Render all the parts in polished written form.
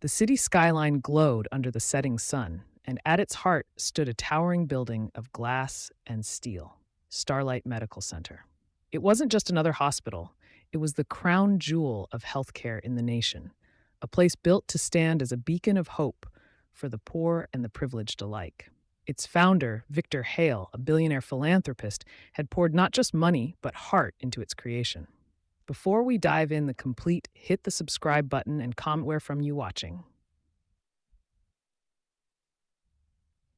The city skyline glowed under the setting sun, and at its heart stood a towering building of glass and steel, Starlight Medical Center. It wasn't just another hospital, it was the crown jewel of healthcare in the nation, a place built to stand as a beacon of hope for the poor and the privileged alike. Its founder, Victor Hale, a billionaire philanthropist, had poured not just money, but heart into its creation. Before we dive in the complete, hit the subscribe button and comment where from you watching.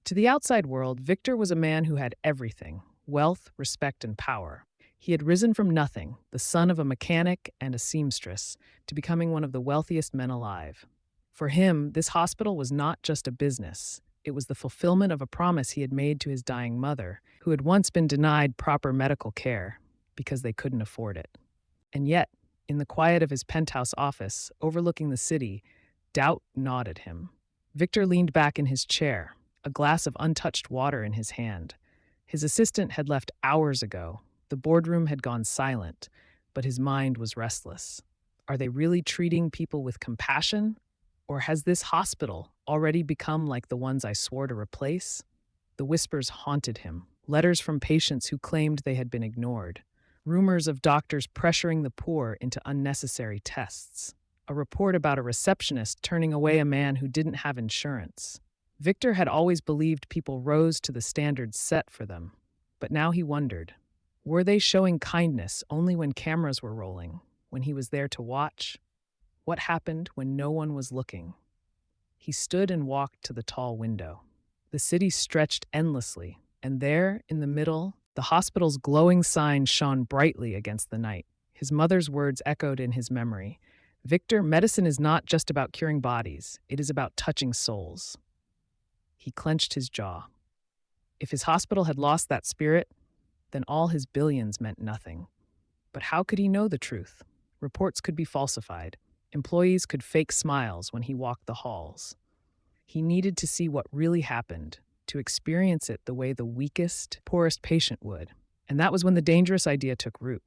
To the outside world, Victor was a man who had everything: wealth, respect, and power. He had risen from nothing, the son of a mechanic and a seamstress, to becoming one of the wealthiest men alive. For him, this hospital was not just a business. It was the fulfillment of a promise he had made to his dying mother, who had once been denied proper medical care because they couldn't afford it. And yet, in the quiet of his penthouse office, overlooking the city, doubt gnawed at him. Victor leaned back in his chair, a glass of untouched water in his hand. His assistant had left hours ago. The boardroom had gone silent, but his mind was restless. Are they really treating people with compassion? Or has this hospital already become like the ones I swore to replace? The whispers haunted him, letters from patients who claimed they had been ignored, rumors of doctors pressuring the poor into unnecessary tests, a report about a receptionist turning away a man who didn't have insurance. Victor had always believed people rose to the standards set for them, but now he wondered, were they showing kindness only when cameras were rolling, when he was there to watch? What happened when no one was looking? He stood and walked to the tall window. The city stretched endlessly, and there, in the middle, the hospital's glowing sign shone brightly against the night. His mother's words echoed in his memory. Victor, medicine is not just about curing bodies, it is about touching souls. He clenched his jaw. If his hospital had lost that spirit, then all his billions meant nothing. But how could he know the truth? Reports could be falsified. Employees could fake smiles when he walked the halls. He needed to see what really happened, to experience it the way the weakest, poorest patient would. And that was when the dangerous idea took root.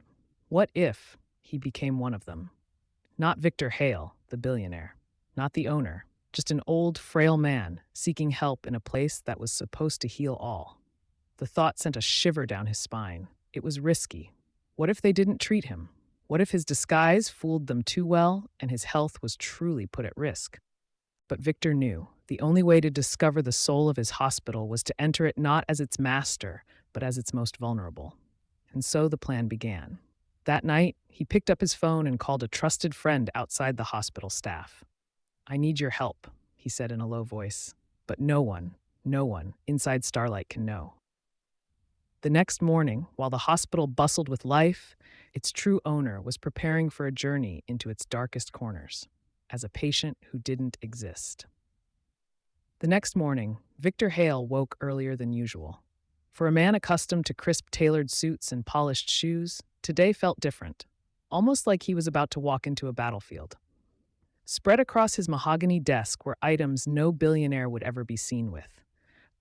What if he became one of them? Not Victor Hale, the billionaire. Not the owner. Just an old, frail man seeking help in a place that was supposed to heal all. The thought sent a shiver down his spine. It was risky. What if they didn't treat him? What if his disguise fooled them too well and his health was truly put at risk? But Victor knew the only way to discover the soul of his hospital was to enter it not as its master, but as its most vulnerable. And so the plan began. That night, he picked up his phone and called a trusted friend outside the hospital staff. "I need your help," he said in a low voice, "but no one inside Starlight can know." The next morning, while the hospital bustled with life, its true owner was preparing for a journey into its darkest corners, as a patient who didn't exist. The next morning, Victor Hale woke earlier than usual. For a man accustomed to crisp tailored suits and polished shoes, today felt different, almost like he was about to walk into a battlefield. Spread across his mahogany desk were items no billionaire would ever be seen with: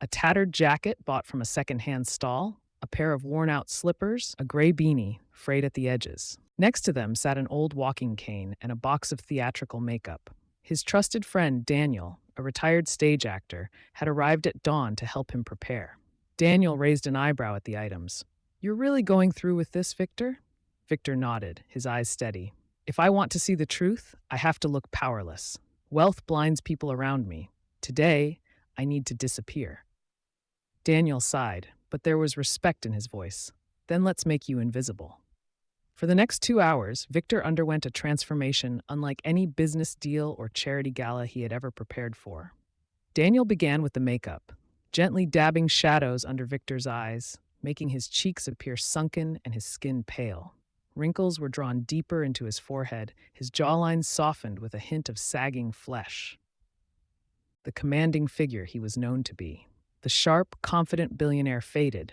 a tattered jacket bought from a second-hand stall, a pair of worn-out slippers, a gray beanie, frayed at the edges. Next to them sat an old walking cane and a box of theatrical makeup. His trusted friend, Daniel, a retired stage actor, had arrived at dawn to help him prepare. Daniel raised an eyebrow at the items. "You're really going through with this, Victor?" Victor nodded, his eyes steady. "If I want to see the truth, I have to look powerless. Wealth blinds people around me. Today, I need to disappear." Daniel sighed, but there was respect in his voice. "Then let's make you invisible." For the next 2 hours, Victor underwent a transformation unlike any business deal or charity gala he had ever prepared for. Daniel began with the makeup, gently dabbing shadows under Victor's eyes, making his cheeks appear sunken and his skin pale. Wrinkles were drawn deeper into his forehead, his jawline softened with a hint of sagging flesh. The commanding figure he was known to be. The sharp, confident billionaire faded.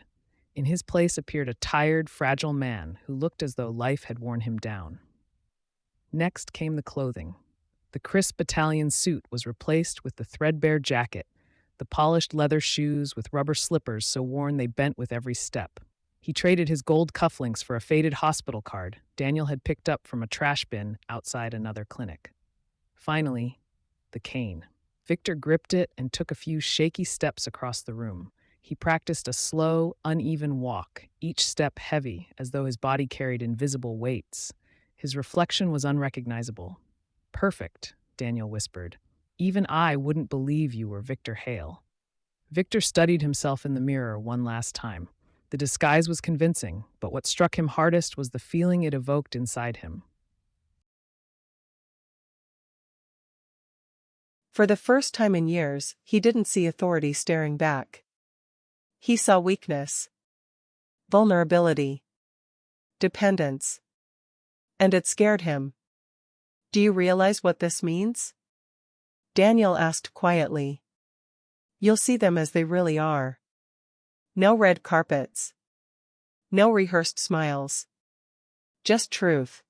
In his place appeared a tired, fragile man who looked as though life had worn him down. Next came the clothing. The crisp battalion suit was replaced with the threadbare jacket, the polished leather shoes with rubber slippers so worn they bent with every step. He traded his gold cufflinks for a faded hospital card Daniel had picked up from a trash bin outside another clinic. Finally, the cane. Victor gripped it and took a few shaky steps across the room. He practiced a slow, uneven walk, each step heavy, as though his body carried invisible weights. His reflection was unrecognizable. "Perfect," Daniel whispered. "Even I wouldn't believe you were Victor Hale." Victor studied himself in the mirror one last time. The disguise was convincing, but what struck him hardest was the feeling it evoked inside him. For the first time in years, he didn't see authority staring back. He saw weakness, vulnerability, dependence. And it scared him. "Do you realize what this means?" Daniel asked quietly. "You'll see them as they really are. No red carpets. No rehearsed smiles. Just truth.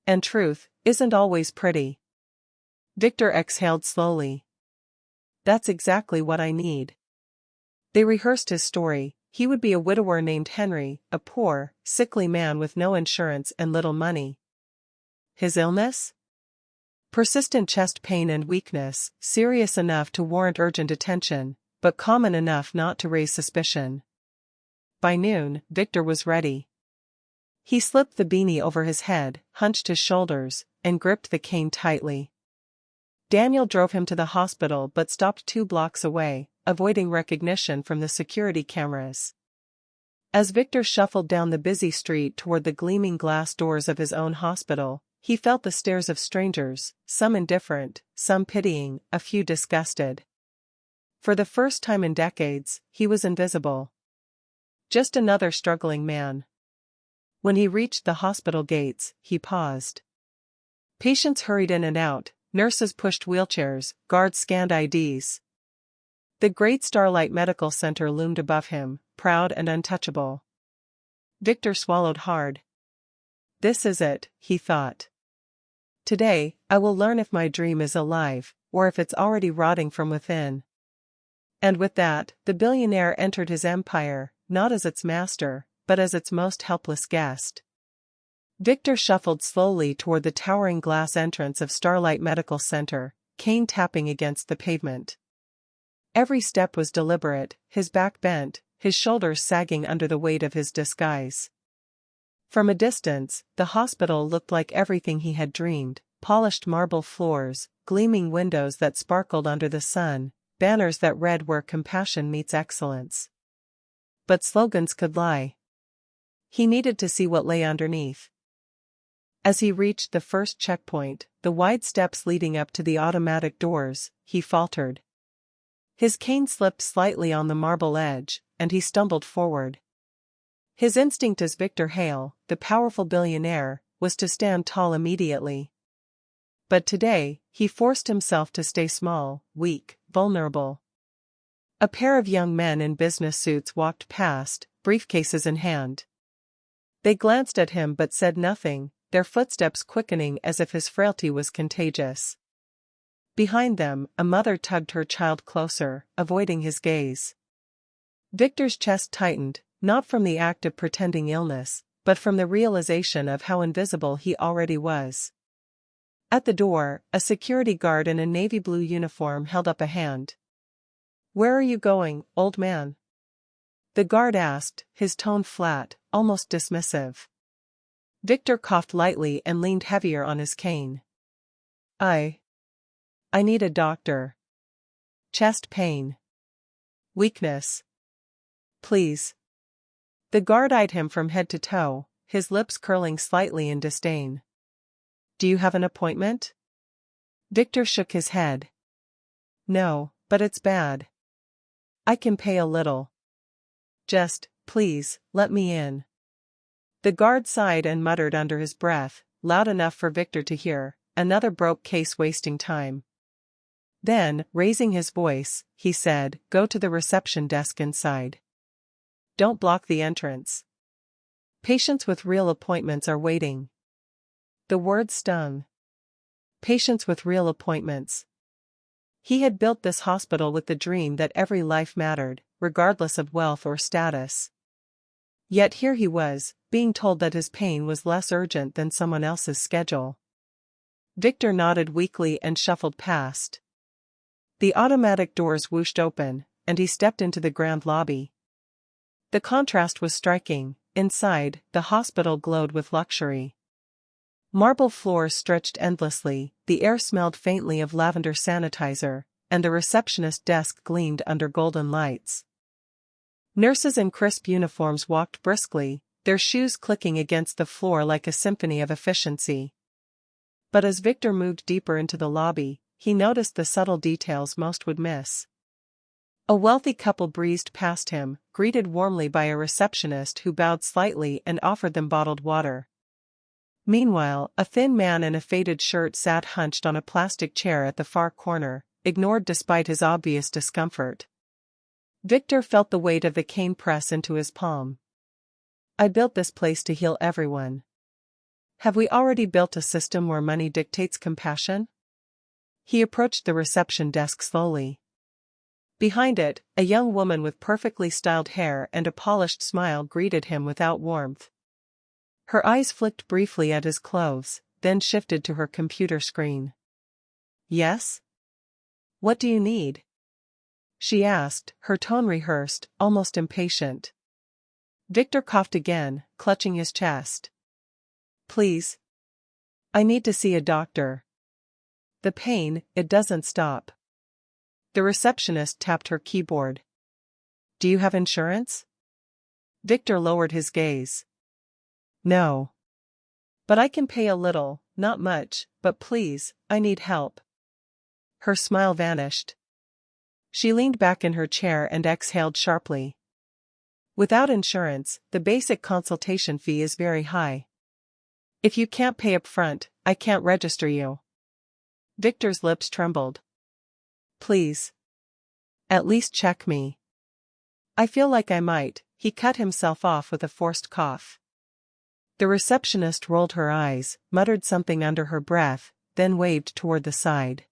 And truth isn't always pretty." Victor exhaled slowly. "That's exactly what I need." They rehearsed his story. He would be a widower named Henry, a poor, sickly man with no insurance and little money. His illness? Persistent chest pain and weakness, serious enough to warrant urgent attention, but common enough not to raise suspicion. By noon, Victor was ready. He slipped the beanie over his head, hunched his shoulders, and gripped the cane tightly. Daniel drove him to the hospital but stopped 2 blocks away, avoiding recognition from the security cameras. As Victor shuffled down the busy street toward the gleaming glass doors of his own hospital, he felt the stares of strangers, some indifferent, some pitying, a few disgusted. For the first time in decades, he was invisible. Just another struggling man. When he reached the hospital gates, he paused. Patients hurried in and out, nurses pushed wheelchairs, guards scanned IDs. The great Starlight Medical Center loomed above him, proud and untouchable. Victor swallowed hard. This is it, he thought. Today, I will learn if my dream is alive, or if it's already rotting from within. And with that, the billionaire entered his empire, not as its master, but as its most helpless guest. Victor shuffled slowly toward the towering glass entrance of Starlight Medical Center, cane tapping against the pavement. Every step was deliberate, his back bent, his shoulders sagging under the weight of his disguise. From a distance, the hospital looked like everything he had dreamed: polished marble floors, gleaming windows that sparkled under the sun, banners that read "Where compassion meets excellence." But slogans could lie. He needed to see what lay underneath. As he reached the first checkpoint, the wide steps leading up to the automatic doors, he faltered. His cane slipped slightly on the marble edge, and he stumbled forward. His instinct as Victor Hale, the powerful billionaire, was to stand tall immediately. But today, he forced himself to stay small, weak, vulnerable. A pair of young men in business suits walked past, briefcases in hand. They glanced at him but said nothing, their footsteps quickening as if his frailty was contagious. Behind them, a mother tugged her child closer, avoiding his gaze. Victor's chest tightened, not from the act of pretending illness, but from the realization of how invisible he already was. At the door, a security guard in a navy blue uniform held up a hand. "Where are you going, old man?" the guard asked, his tone flat, almost dismissive. Victor coughed lightly and leaned heavier on his cane. I need a doctor. Chest pain. Weakness. Please." The guard eyed him from head to toe, his lips curling slightly in disdain. "Do you have an appointment?" Victor shook his head. "No, but it's bad. I can pay a little. Just, please, let me in." The guard sighed and muttered under his breath, loud enough for Victor to hear, "Another broke case wasting time." Then, raising his voice, he said, "Go to the reception desk inside. Don't block the entrance. Patients with real appointments are waiting." The word stung. Patients with real appointments. He had built this hospital with the dream that every life mattered, regardless of wealth or status. Yet here he was, being told that his pain was less urgent than someone else's schedule. Victor nodded weakly and shuffled past. The automatic doors whooshed open, and he stepped into the grand lobby. The contrast was striking. Inside, the hospital glowed with luxury. Marble floors stretched endlessly, the air smelled faintly of lavender sanitizer, and the receptionist desk gleamed under golden lights. Nurses in crisp uniforms walked briskly, their shoes clicking against the floor like a symphony of efficiency. But as Victor moved deeper into the lobby, he noticed the subtle details most would miss. A wealthy couple breezed past him, greeted warmly by a receptionist who bowed slightly and offered them bottled water. Meanwhile, a thin man in a faded shirt sat hunched on a plastic chair at the far corner, ignored despite his obvious discomfort. Victor felt the weight of the cane press into his palm. I built this place to heal everyone. Have we already built a system where money dictates compassion? He approached the reception desk slowly. Behind it, a young woman with perfectly styled hair and a polished smile greeted him without warmth. Her eyes flicked briefly at his clothes, then shifted to her computer screen. Yes? What do you need? She asked, her tone rehearsed, almost impatient. Victor coughed again, clutching his chest. Please. I need to see a doctor. The pain, it doesn't stop. The receptionist tapped her keyboard. Do you have insurance? Victor lowered his gaze. No. But I can pay a little, not much, but please, I need help. Her smile vanished. She leaned back in her chair and exhaled sharply. Without insurance, the basic consultation fee is very high. If you can't pay up front, I can't register you. Victor's lips trembled. Please. At least check me. I feel like I might. He cut himself off with a forced cough. The receptionist rolled her eyes, muttered something under her breath, then waved toward the side.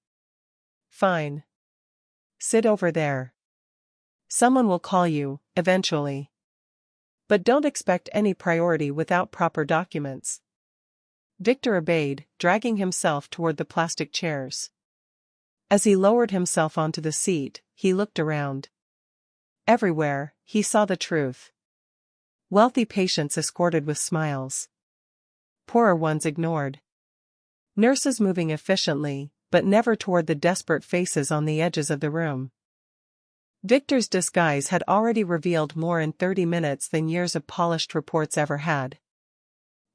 Fine. Sit over there. Someone will call you, eventually. But don't expect any priority without proper documents. Victor obeyed, dragging himself toward the plastic chairs. As he lowered himself onto the seat, he looked around. Everywhere, he saw the truth. Wealthy patients escorted with smiles. Poorer ones ignored. Nurses moving efficiently, but never toward the desperate faces on the edges of the room. Victor's disguise had already revealed more in 30 minutes than years of polished reports ever had.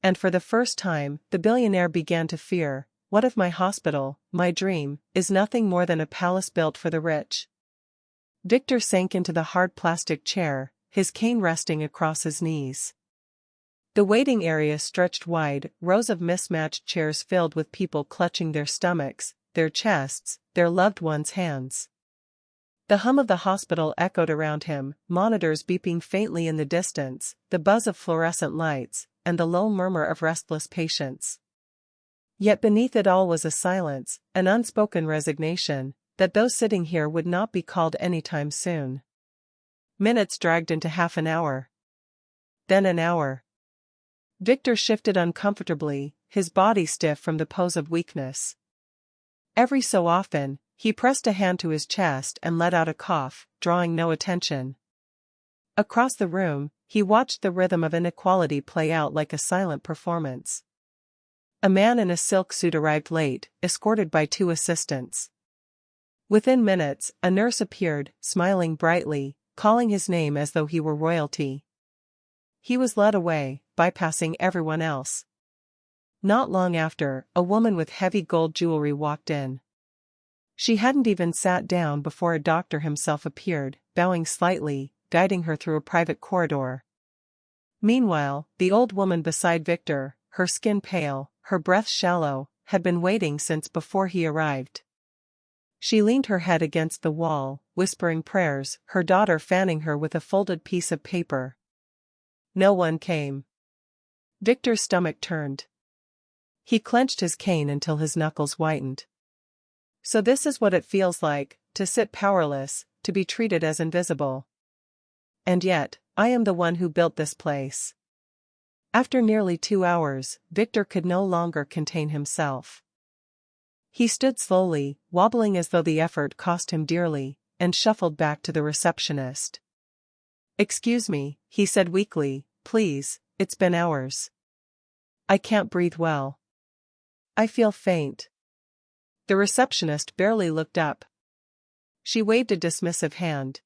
And for the first time, the billionaire began to fear, what if my hospital, my dream, is nothing more than a palace built for the rich? Victor sank into the hard plastic chair, his cane resting across his knees. The waiting area stretched wide, rows of mismatched chairs filled with people clutching their stomachs, their chests, their loved ones' hands. The hum of the hospital echoed around him, monitors beeping faintly in the distance, the buzz of fluorescent lights, and the low murmur of restless patients. Yet beneath it all was a silence, an unspoken resignation, that those sitting here would not be called anytime soon. Minutes dragged into half an hour. Then an hour. Victor shifted uncomfortably, his body stiff from the pose of weakness. Every so often, he pressed a hand to his chest and let out a cough, drawing no attention. Across the room, he watched the rhythm of inequality play out like a silent performance. A man in a silk suit arrived late, escorted by 2 assistants. Within minutes, a nurse appeared, smiling brightly, calling his name as though he were royalty. He was led away, bypassing everyone else. Not long after, a woman with heavy gold jewelry walked in. She hadn't even sat down before a doctor himself appeared, bowing slightly, guiding her through a private corridor. Meanwhile, the old woman beside Victor, her skin pale, her breath shallow, had been waiting since before he arrived. She leaned her head against the wall, whispering prayers, her daughter fanning her with a folded piece of paper. No one came. Victor's stomach turned. He clenched his cane until his knuckles whitened. So this is what it feels like, to sit powerless, to be treated as invisible. And yet, I am the one who built this place. After nearly 2 hours, Victor could no longer contain himself. He stood slowly, wobbling as though the effort cost him dearly, and shuffled back to the receptionist. "Excuse me," he said weakly, "please, it's been hours. I can't breathe well. I feel faint." The receptionist barely looked up. She waved a dismissive hand.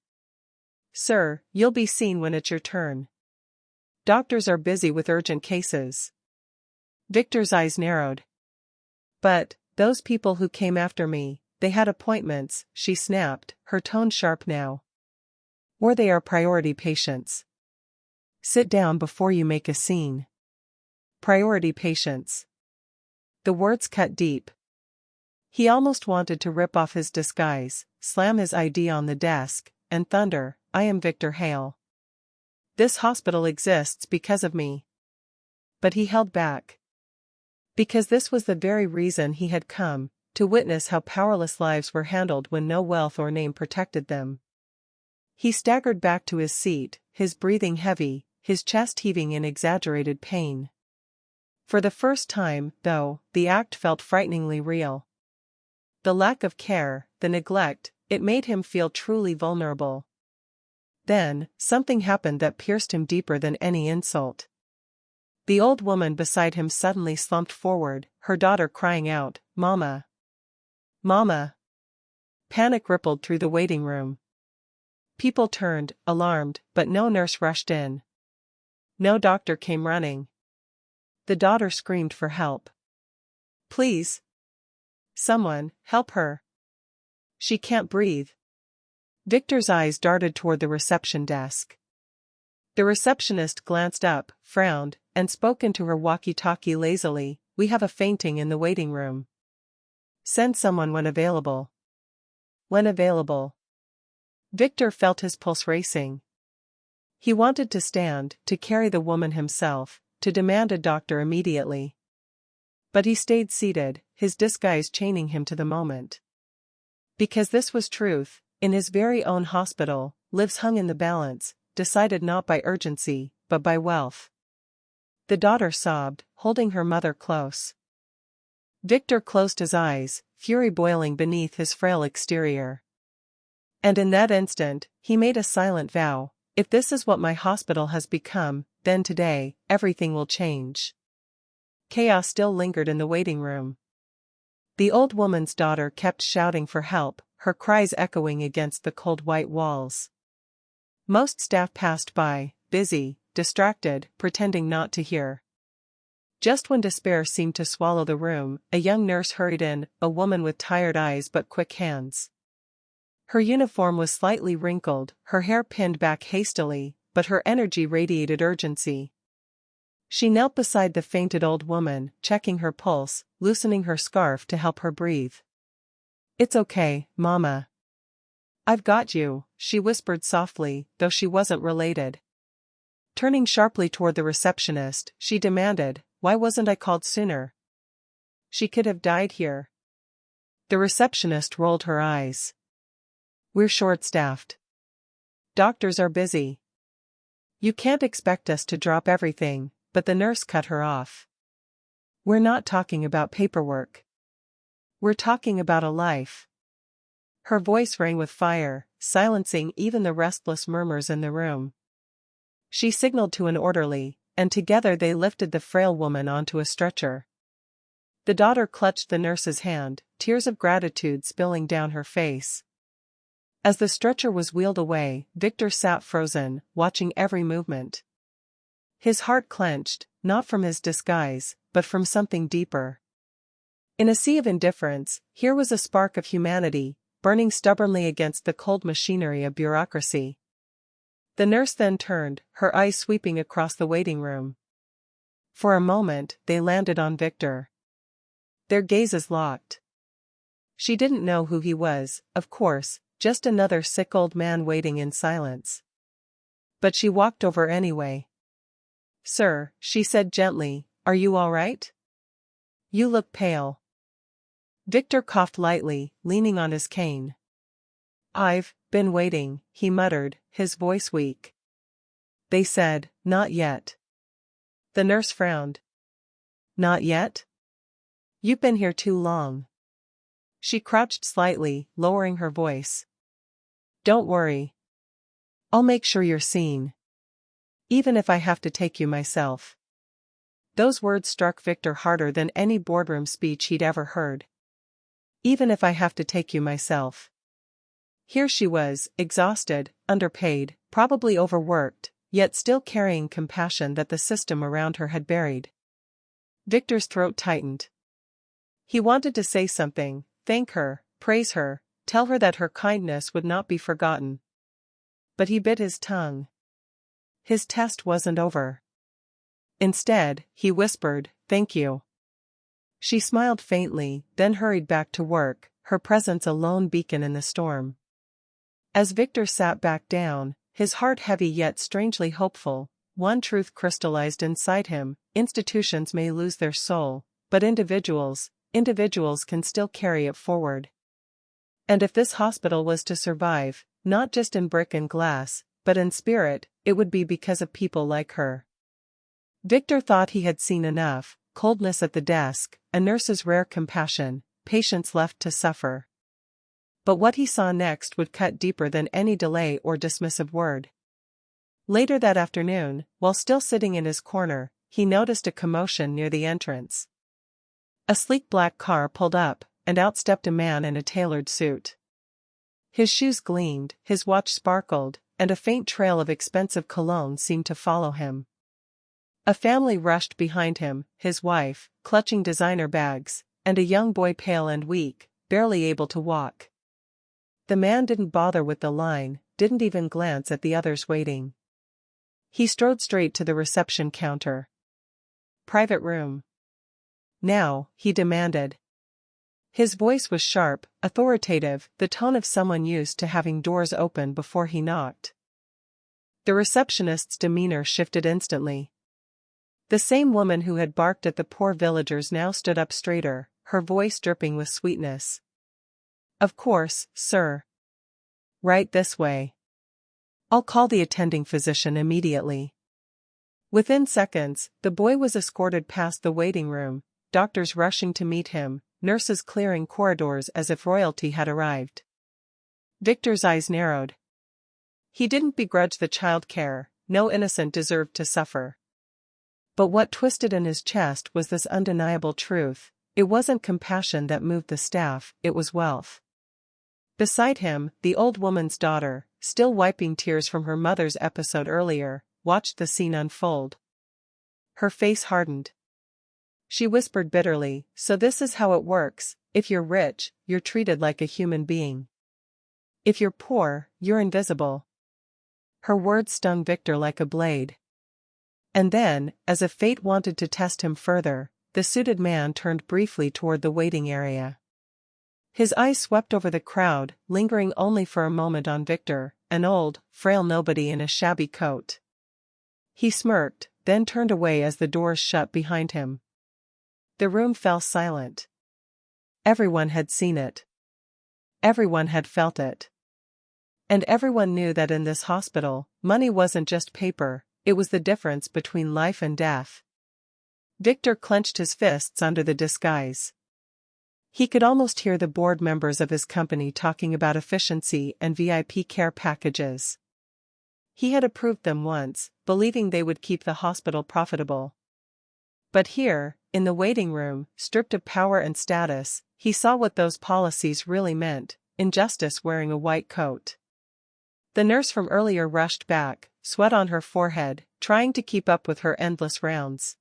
"Sir, you'll be seen when it's your turn. Doctors are busy with urgent cases." Victor's eyes narrowed. "But, those people who came after me, they had appointments," she snapped, her tone sharp now. "Or they are priority patients. Sit down before you make a scene." Priority patients. The words cut deep. He almost wanted to rip off his disguise, slam his ID on the desk, and thunder, "I am Victor Hale. This hospital exists because of me." But he held back. Because this was the very reason he had come, to witness how powerless lives were handled when no wealth or name protected them. He staggered back to his seat, his breathing heavy, his chest heaving in exaggerated pain. For the first time, though, the act felt frighteningly real. The lack of care, the neglect, it made him feel truly vulnerable. Then, something happened that pierced him deeper than any insult. The old woman beside him suddenly slumped forward, her daughter crying out, "Mama! Mama!" Panic rippled through the waiting room. People turned, alarmed, but no nurse rushed in. No doctor came running. The daughter screamed for help. "Please! Someone, help her! She can't breathe." Victor's eyes darted toward the reception desk. The receptionist glanced up, frowned, and spoke into her walkie-talkie lazily, "We have a fainting in the waiting room. Send someone when available." When available. Victor felt his pulse racing. He wanted to stand, to carry the woman himself, to demand a doctor immediately. But he stayed seated, his disguise chaining him to the moment. Because this was truth, in his very own hospital, lives hung in the balance, decided not by urgency, but by wealth. The daughter sobbed, holding her mother close. Victor closed his eyes, fury boiling beneath his frail exterior. And in that instant, he made a silent vow, "If this is what my hospital has become, then today, everything will change." Chaos still lingered in the waiting room. The old woman's daughter kept shouting for help, her cries echoing against the cold white walls. Most staff passed by, busy, distracted, pretending not to hear. Just when despair seemed to swallow the room, a young nurse hurried in, a woman with tired eyes but quick hands. Her uniform was slightly wrinkled, her hair pinned back hastily, but her energy radiated urgency. She knelt beside the fainted old woman, checking her pulse, loosening her scarf to help her breathe. "It's okay, Mama. I've got you," she whispered softly, though she wasn't related. Turning sharply toward the receptionist, she demanded, "Why wasn't I called sooner? She could have died here." The receptionist rolled her eyes. "We're short-staffed. Doctors are busy. You can't expect us to drop everything," but the nurse cut her off. "We're not talking about paperwork. We're talking about a life." Her voice rang with fire, silencing even the restless murmurs in the room. She signaled to an orderly, and together they lifted the frail woman onto a stretcher. The daughter clutched the nurse's hand, tears of gratitude spilling down her face. As the stretcher was wheeled away, Victor sat frozen, watching every movement. His heart clenched, not from his disguise, but from something deeper. In a sea of indifference, here was a spark of humanity, burning stubbornly against the cold machinery of bureaucracy. The nurse then turned, her eyes sweeping across the waiting room. For a moment, they landed on Victor. Their gazes locked. She didn't know who he was, of course, just another sick old man waiting in silence. But she walked over anyway. "Sir," she said gently, "are you all right? You look pale." Victor coughed lightly, leaning on his cane. "I've been waiting," he muttered, his voice weak. "They said, not yet." The nurse frowned. "Not yet? You've been here too long. She crouched slightly, lowering her voice. Don't worry. I'll make sure you're seen. Even if I have to take you myself. Those words struck Victor harder than any boardroom speech he'd ever heard. Even if I have to take you myself. Here she was, exhausted, underpaid, probably overworked, yet still carrying compassion that the system around her had buried. Victor's throat tightened. He wanted to say something, thank her, praise her, tell her that her kindness would not be forgotten. But he bit his tongue. His test wasn't over. Instead, he whispered, thank you. She smiled faintly, then hurried back to work, her presence a lone beacon in the storm. As Victor sat back down, his heart heavy yet strangely hopeful, one truth crystallized inside him: institutions may lose their soul, but individuals can still carry it forward. And if this hospital was to survive, not just in brick and glass, but in spirit, it would be because of people like her. Victor thought he had seen enough: coldness at the desk, a nurse's rare compassion, patients left to suffer. But what he saw next would cut deeper than any delay or dismissive word. Later that afternoon, while still sitting in his corner, he noticed a commotion near the entrance. A sleek black car pulled up, and out stepped a man in a tailored suit. His shoes gleamed, his watch sparkled, and a faint trail of expensive cologne seemed to follow him. A family rushed behind him, his wife, clutching designer bags, and a young boy pale and weak, barely able to walk. The man didn't bother with the line, didn't even glance at the others waiting. He strode straight to the reception counter. Private room. Now, he demanded. His voice was sharp, authoritative, the tone of someone used to having doors open before he knocked. The receptionist's demeanor shifted instantly. The same woman who had barked at the poor villagers now stood up straighter, her voice dripping with sweetness. Of course, sir. Right this way. I'll call the attending physician immediately. Within seconds, the boy was escorted past the waiting room, doctors rushing to meet him, nurses clearing corridors as if royalty had arrived. Victor's eyes narrowed. He didn't begrudge the child care, no innocent deserved to suffer. But what twisted in his chest was this undeniable truth: it wasn't compassion that moved the staff, it was wealth. Beside him, the old woman's daughter, still wiping tears from her mother's episode earlier, watched the scene unfold. Her face hardened. She whispered bitterly, so this is how it works: if you're rich, you're treated like a human being. If you're poor, you're invisible. Her words stung Victor like a blade. And then, as if fate wanted to test him further, the suited man turned briefly toward the waiting area. His eyes swept over the crowd, lingering only for a moment on Victor, an old, frail nobody in a shabby coat. He smirked, then turned away as the doors shut behind him. The room fell silent. Everyone had seen it. Everyone had felt it. And everyone knew that in this hospital, money wasn't just paper, it was the difference between life and death. Victor clenched his fists under the disguise. He could almost hear the board members of his company talking about efficiency and VIP care packages. He had approved them once, believing they would keep the hospital profitable. But here, in the waiting room, stripped of power and status, he saw what those policies really meant: injustice wearing a white coat. The nurse from earlier rushed back, sweat on her forehead, trying to keep up with her endless rounds.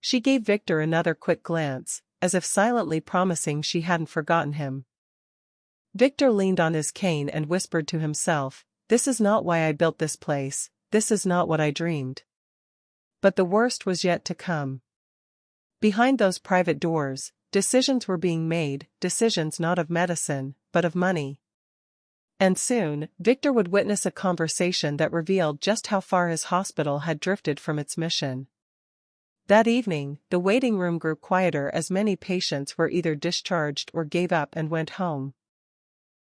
She gave Victor another quick glance, as if silently promising she hadn't forgotten him. Victor leaned on his cane and whispered to himself, "This is not why I built this place, this is not what I dreamed." But the worst was yet to come. Behind those private doors, decisions were being made, decisions not of medicine, but of money. And soon, Victor would witness a conversation that revealed just how far his hospital had drifted from its mission. That evening, the waiting room grew quieter as many patients were either discharged or gave up and went home.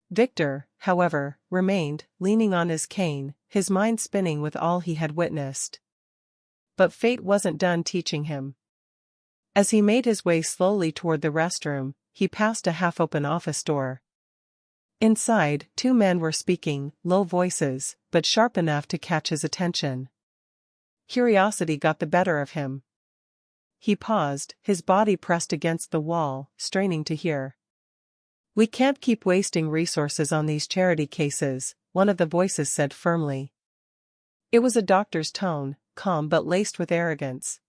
Victor, however, remained, leaning on his cane, his mind spinning with all he had witnessed. But fate wasn't done teaching him. As he made his way slowly toward the restroom, he passed a half-open office door. Inside, two men were speaking, low voices, but sharp enough to catch his attention. Curiosity got the better of him. He paused, his body pressed against the wall, straining to hear. "We can't keep wasting resources on these charity cases," one of the voices said firmly. It was a doctor's tone, calm but laced with arrogance.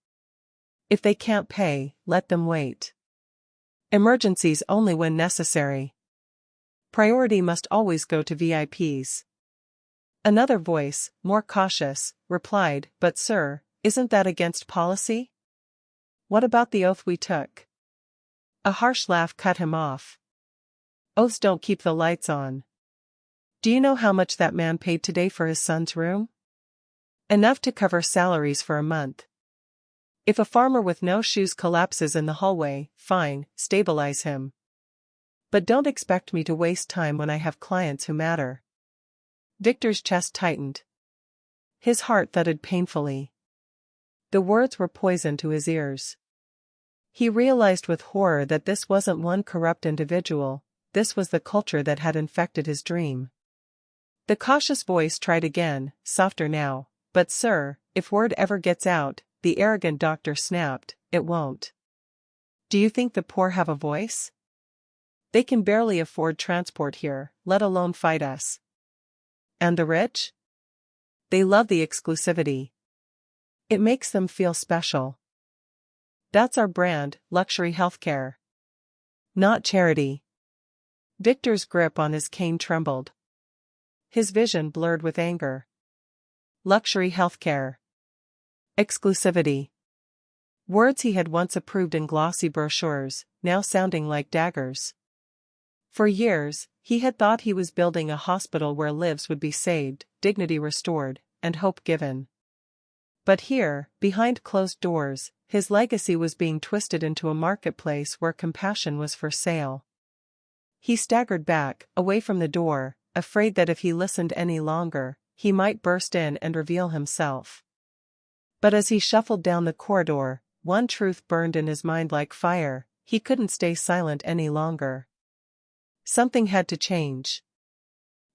"If they can't pay, let them wait. Emergencies only when necessary. Priority must always go to VIPs." Another voice, more cautious, replied, "But sir, isn't that against policy? What about the oath we took?" A harsh laugh cut him off. "Oaths don't keep the lights on. Do you know how much that man paid today for his son's room? Enough to cover salaries for a month. If a farmer with no shoes collapses in the hallway, fine, stabilize him. But don't expect me to waste time when I have clients who matter." Victor's chest tightened. His heart thudded painfully. The words were poison to his ears. He realized with horror that this wasn't one corrupt individual, this was the culture that had infected his dream. The cautious voice tried again, softer now. "But sir, if word ever gets out," the arrogant doctor snapped, "it won't. Do you think the poor have a voice? They can barely afford transport here, let alone fight us. And the rich? They love the exclusivity. It makes them feel special. That's our brand, luxury healthcare. Not charity." Victor's grip on his cane trembled. His vision blurred with anger. Luxury healthcare. Exclusivity. Words he had once approved in glossy brochures, now sounding like daggers. For years, he had thought he was building a hospital where lives would be saved, dignity restored, and hope given. But here, behind closed doors, his legacy was being twisted into a marketplace where compassion was for sale. He staggered back, away from the door, afraid that if he listened any longer, he might burst in and reveal himself. But as he shuffled down the corridor, one truth burned in his mind like fire: he couldn't stay silent any longer. Something had to change.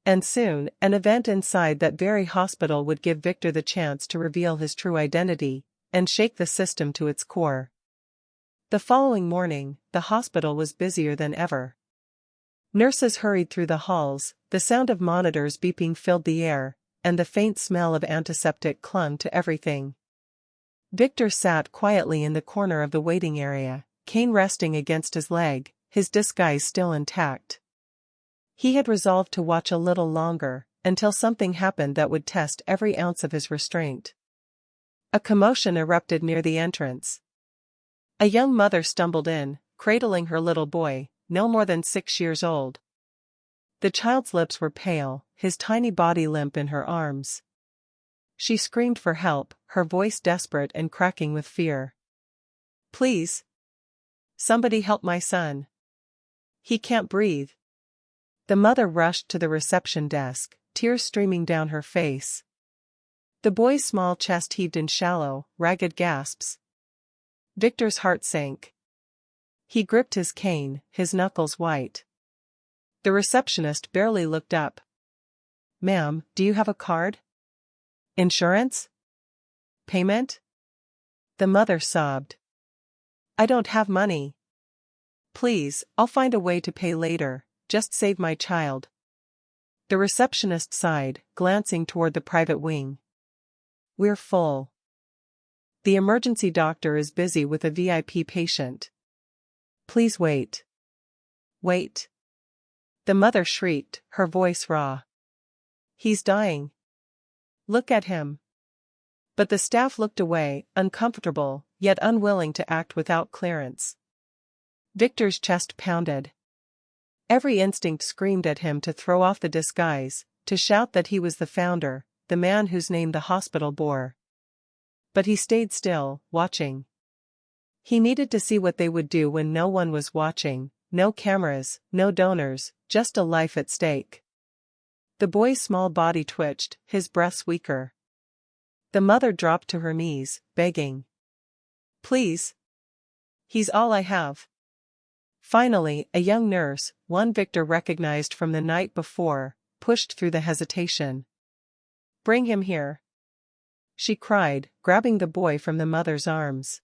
And soon, an event inside that very hospital would give Victor the chance to reveal his true identity, and shake the system to its core. The following morning, the hospital was busier than ever. Nurses hurried through the halls, the sound of monitors beeping filled the air, and the faint smell of antiseptic clung to everything. Victor sat quietly in the corner of the waiting area, cane resting against his leg, his disguise still intact. He had resolved to watch a little longer, until something happened that would test every ounce of his restraint. A commotion erupted near the entrance. A young mother stumbled in, cradling her little boy, no more than 6 years old. The child's lips were pale, his tiny body limp in her arms. She screamed for help, her voice desperate and cracking with fear. "Please! Somebody help my son. He can't breathe." The mother rushed to the reception desk, tears streaming down her face. The boy's small chest heaved in shallow, ragged gasps. Victor's heart sank. He gripped his cane, his knuckles white. The receptionist barely looked up. "Ma'am, do you have a card? Insurance? Payment?" The mother sobbed. "I don't have money. Please, I'll find a way to pay later, just save my child." The receptionist sighed, glancing toward the private wing. "We're full. The emergency doctor is busy with a VIP patient. Please wait." "Wait?" The mother shrieked, her voice raw. "He's dying. Look at him." But the staff looked away, uncomfortable, yet unwilling to act without clearance. Victor's chest pounded. Every instinct screamed at him to throw off the disguise, to shout that he was the founder, the man whose name the hospital bore. But he stayed still, watching. He needed to see what they would do when no one was watching, no cameras, no donors, just a life at stake. The boy's small body twitched, his breaths weaker. The mother dropped to her knees, begging. "Please. He's all I have. Finally, a young nurse, one Victor recognized from the night before, pushed through the hesitation. "Bring him here," she cried, grabbing the boy from the mother's arms.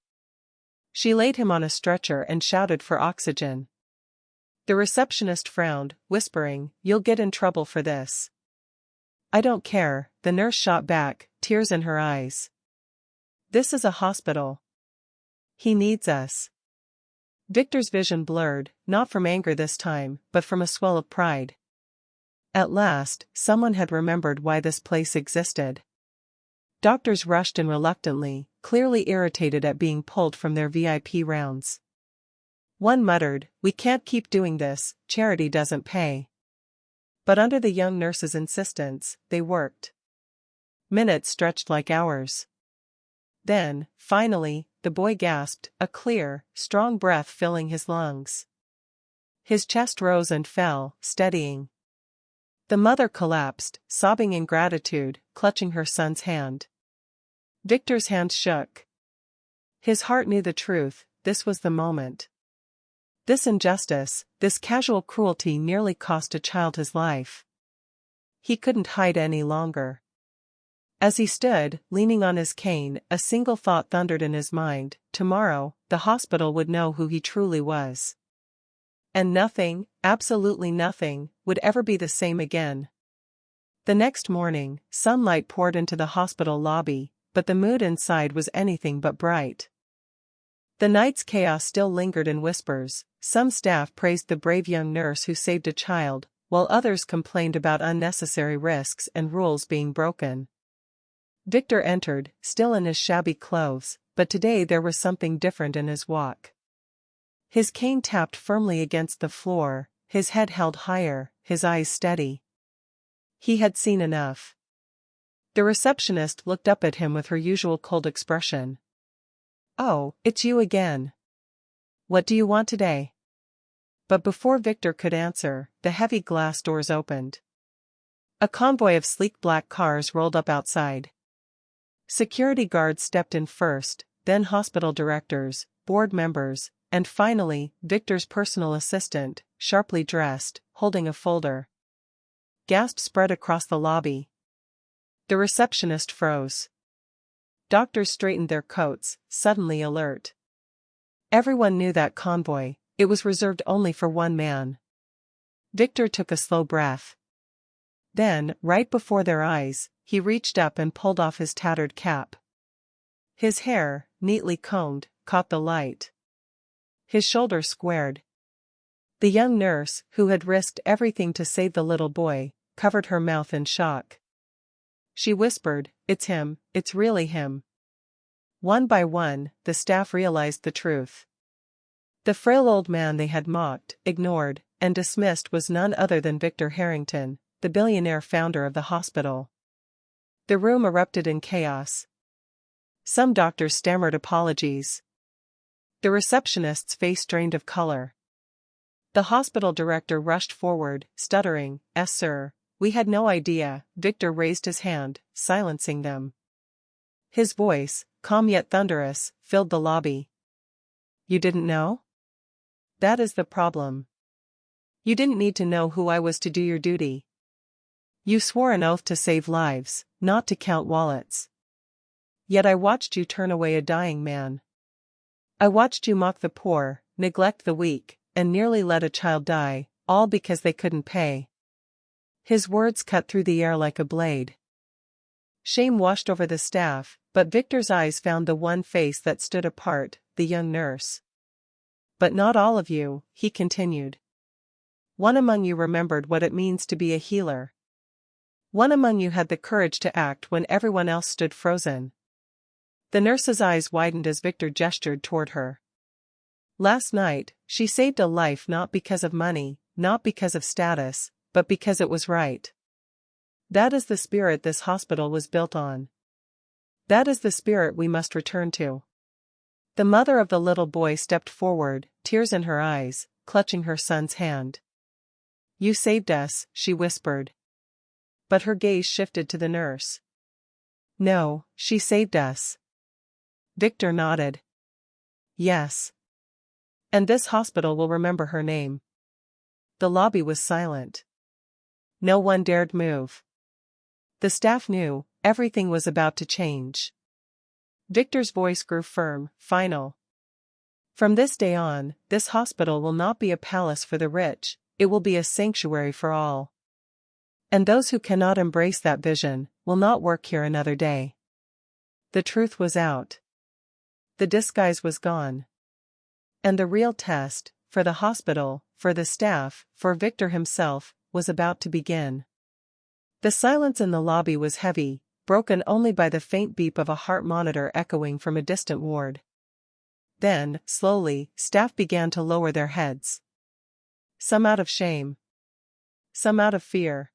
She laid him on a stretcher and shouted for oxygen. The receptionist frowned, whispering, "You'll get in trouble for this." "I don't care," the nurse shot back, tears in her eyes. "This is a hospital. He needs us." Victor's vision blurred, not from anger this time, but from a swell of pride. At last, someone had remembered why this place existed. Doctors rushed in reluctantly, clearly irritated at being pulled from their VIP rounds. One muttered, "We can't keep doing this, charity doesn't pay." But under the young nurse's insistence, they worked. Minutes stretched like hours. Then, finally, the boy gasped, a clear, strong breath filling his lungs. His chest rose and fell, steadying. The mother collapsed, sobbing in gratitude, clutching her son's hand. Victor's hand shook. His heart knew the truth, this was the moment. This injustice, this casual cruelty nearly cost a child his life. He couldn't hide any longer. As he stood, leaning on his cane, a single thought thundered in his mind: tomorrow, the hospital would know who he truly was. And nothing, absolutely nothing, would ever be the same again. The next morning, sunlight poured into the hospital lobby, but the mood inside was anything but bright. The night's chaos still lingered in whispers. Some staff praised the brave young nurse who saved a child, while others complained about unnecessary risks and rules being broken. Victor entered, still in his shabby clothes, but today there was something different in his walk. His cane tapped firmly against the floor, his head held higher, his eyes steady. He had seen enough. The receptionist looked up at him with her usual cold expression. "Oh, it's you again. What do you want today?" But before Victor could answer, the heavy glass doors opened. A convoy of sleek black cars rolled up outside. Security guards stepped in first, then hospital directors, board members, and finally, Victor's personal assistant, sharply dressed, holding a folder. Gasps spread across the lobby. The receptionist froze. Doctors straightened their coats, suddenly alert. Everyone knew that convoy, it was reserved only for one man. Victor took a slow breath. Then, right before their eyes, he reached up and pulled off his tattered cap. His hair, neatly combed, caught the light. His shoulders squared. The young nurse, who had risked everything to save the little boy, covered her mouth in shock. She whispered, "It's him, it's really him." One by one, the staff realized the truth. The frail old man they had mocked, ignored, and dismissed was none other than Victor Harrington, the billionaire founder of the hospital. The room erupted in chaos. Some doctors stammered apologies. The receptionist's face drained of color. The hospital director rushed forward, stuttering, "Yes, sir. We had no idea." Victor raised his hand, silencing them. His voice, calm yet thunderous, filled the lobby. "You didn't know? That is the problem. You didn't need to know who I was to do your duty. You swore an oath to save lives, not to count wallets. Yet I watched you turn away a dying man. I watched you mock the poor, neglect the weak, and nearly let a child die, all because they couldn't pay." His words cut through the air like a blade. Shame washed over the staff, but Victor's eyes found the one face that stood apart, the young nurse. "But not all of you," he continued. "One among you remembered what it means to be a healer. One among you had the courage to act when everyone else stood frozen." The nurse's eyes widened as Victor gestured toward her. "Last night, she saved a life not because of money, not because of status, but because it was right. That is the spirit this hospital was built on. That is the spirit we must return to." The mother of the little boy stepped forward, tears in her eyes, clutching her son's hand. "You saved us," she whispered. But her gaze shifted to the nurse. "No, she saved us." Victor nodded. "Yes. And this hospital will remember her name. The lobby was silent. No one dared move. The staff knew everything was about to change. Victor's voice grew firm, final. From this day on, this hospital will not be a palace for the rich, it will be a sanctuary for all. And those who cannot embrace that vision will not work here another day. The truth was out. The disguise was gone. And the real test, for the hospital, for the staff, for Victor himself, was about to begin. The silence in the lobby was heavy, broken only by the faint beep of a heart monitor echoing from a distant ward. Then, slowly, staff began to lower their heads. Some out of shame. Some out of fear.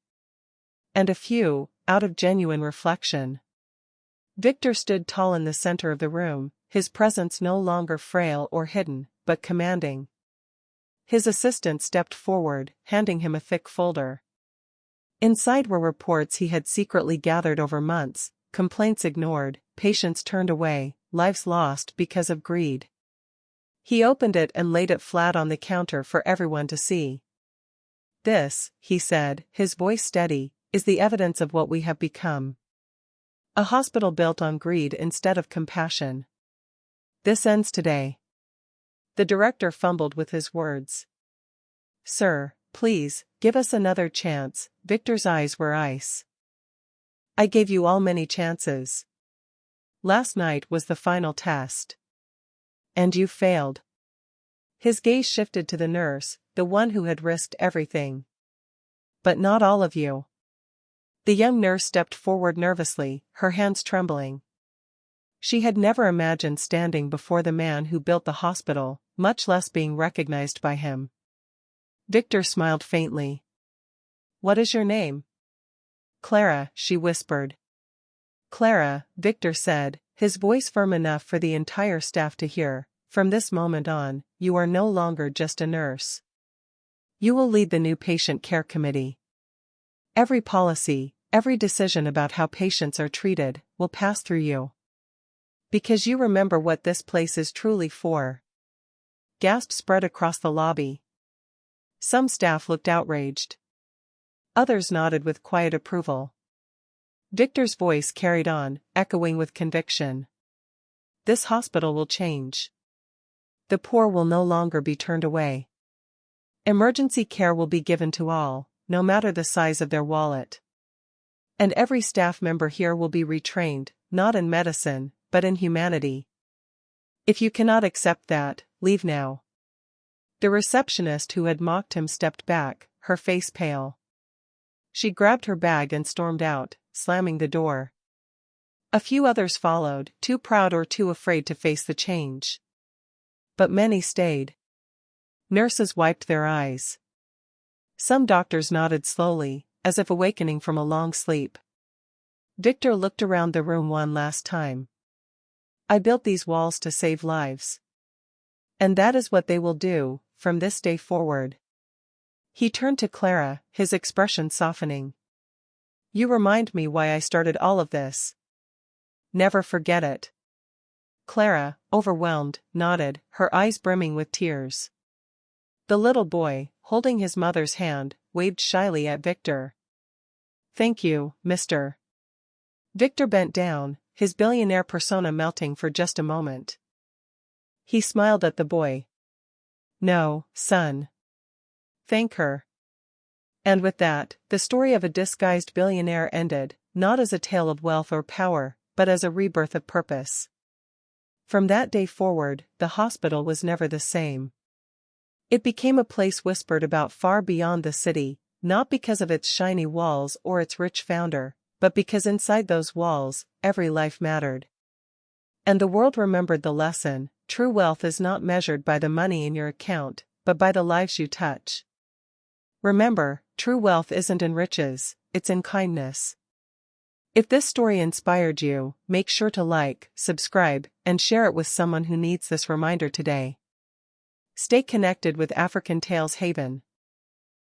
And a few, out of genuine reflection. Victor stood tall in the center of the room, his presence no longer frail or hidden, but commanding. His assistant stepped forward, handing him a thick folder. Inside were reports he had secretly gathered over months, complaints ignored, patients turned away, lives lost because of greed. He opened it and laid it flat on the counter for everyone to see. "This," he said, his voice steady, "is the evidence of what we have become. A hospital built on greed instead of compassion. This ends today." The director fumbled with his words. "Sir, please, give us another chance." Victor's eyes were ice. "I gave you all many chances. Last night was the final test. And you failed." His gaze shifted to the nurse, the one who had risked everything. "But not all of you." The young nurse stepped forward nervously, her hands trembling. She had never imagined standing before the man who built the hospital, much less being recognized by him. Victor smiled faintly. "What is your name?" "Clara," she whispered. "Clara," Victor said, his voice firm enough for the entire staff to hear, "from this moment on, you are no longer just a nurse. You will lead the new patient care committee. Every policy, every decision about how patients are treated, will pass through you. Because you remember what this place is truly for." Gasps spread across the lobby. Some staff looked outraged. Others nodded with quiet approval. Victor's voice carried on, echoing with conviction. "This hospital will change. The poor will no longer be turned away. Emergency care will be given to all, no matter the size of their wallet. And every staff member here will be retrained, not in medicine, but in humanity. If you cannot accept that, leave now." The receptionist who had mocked him stepped back, her face pale. She grabbed her bag and stormed out, slamming the door. A few others followed, too proud or too afraid to face the change. But many stayed. Nurses wiped their eyes. Some doctors nodded slowly, as if awakening from a long sleep. Victor looked around the room one last time. "I built these walls to save lives. And that is what they will do, from this day forward." He turned to Clara, his expression softening. "You remind me why I started all of this. Never forget it." Clara, overwhelmed, nodded, her eyes brimming with tears. The little boy, holding his mother's hand, waved shyly at Victor. "Thank you, Mr." Victor bent down, his billionaire persona melting for just a moment. He smiled at the boy. "No, son. Thank her." And with that, the story of a disguised billionaire ended, not as a tale of wealth or power, but as a rebirth of purpose. From that day forward, the hospital was never the same. It became a place whispered about far beyond the city, not because of its shiny walls or its rich founder, but because inside those walls, every life mattered. And the world remembered the lesson: true wealth is not measured by the money in your account, but by the lives you touch. Remember, true wealth isn't in riches, it's in kindness. If this story inspired you, make sure to like, subscribe, and share it with someone who needs this reminder today. Stay connected with African Tales Haven.